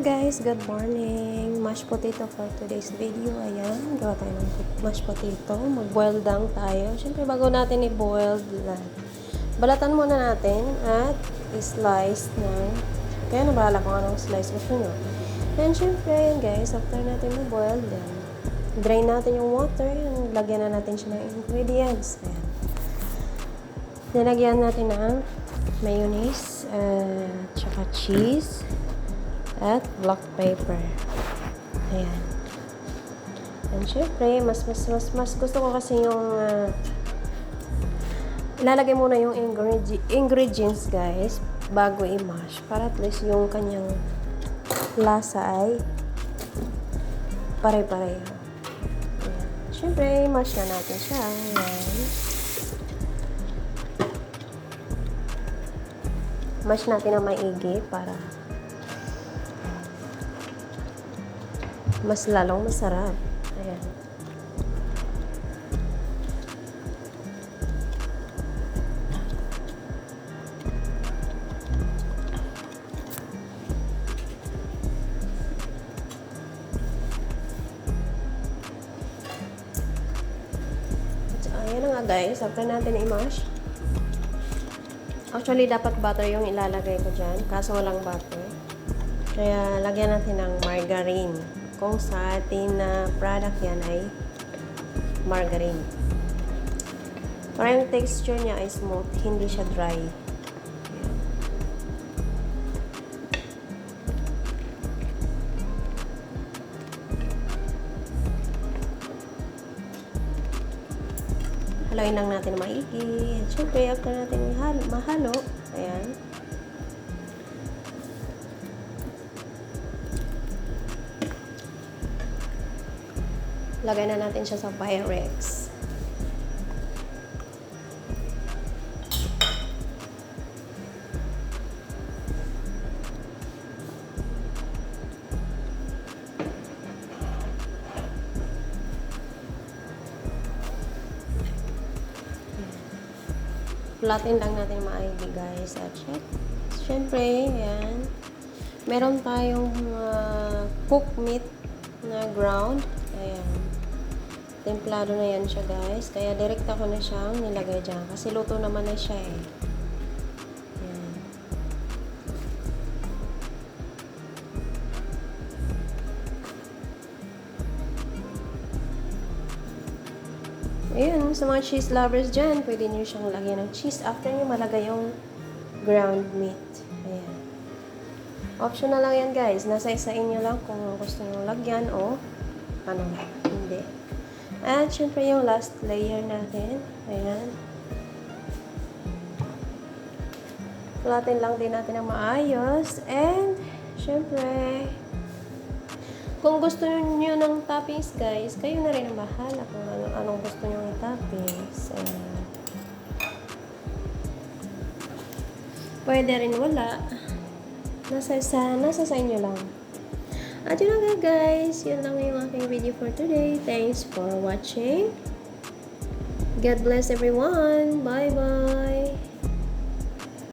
Guys, good morning. Mashed potato for today's video. Ayan, gawa tayo ng mashed potato. Mag-boil lang tayo. Siyempre, bago natin i-boil, balatan muna natin at i-slice ng, kaya nabahala kung anong slice gusto nyo. And siyempre, guys, after natin i-boil, then drain natin yung water, and lagyan na natin siya ng ingredients. Ayan. Nilagyan natin ng mayonnaise, tsaka cheese, at black pepper. Ayan. And syempre, mas gusto ko kasi yung ilalagay muna yung ingredients, guys, bago i-mash. Para at least yung kanyang lasa ay pare-pareho. Ayan. Syempre, mash na natin siya. Ayan. Mash natin na maigi para mas lalong masarap. Ayan. So, ayan na nga guys. After natin i-mash. Actually, dapat butter yung ilalagay ko dyan. Kaso walang butter. Kaya, lagyan natin ng margarine. Kung sa atin na product yan ay margarine. Para yung texture niya ay smooth, hindi siya dry. Haluin lang natin maigi. At syempre, after natin mahalo, ayan. Lagay na natin siya sa Pyrex. Platin lang natin maigi, guys. At syempre, ayan. Meron tayong cooked meat na ground. Ayan. Templado na yan siya, guys. Kaya direct ako na siyang nilagay dyan. Kasi luto naman na siya eh. Ayan. Ayan. Sa mga cheese lovers dyan, pwede nyo siyang lagyan ng cheese after nyo malagay yung ground meat. Ayan. Optional lang yan, guys. Nasa isa inyo lang kung gusto nyo lagyan o ano, hindi. At syempre yung last layer natin. Ayan. Platin lang din natin ng maayos. And syempre, kung gusto nyo ng toppings, guys, kayo na rin ang bahala kung anong gusto nyo ng toppings. Ayan. Pwede rin wala. Nasa sa inyo lang. At yun lang guys, yun lang yung aking video for today. Thanks for watching. God bless everyone. Bye-bye.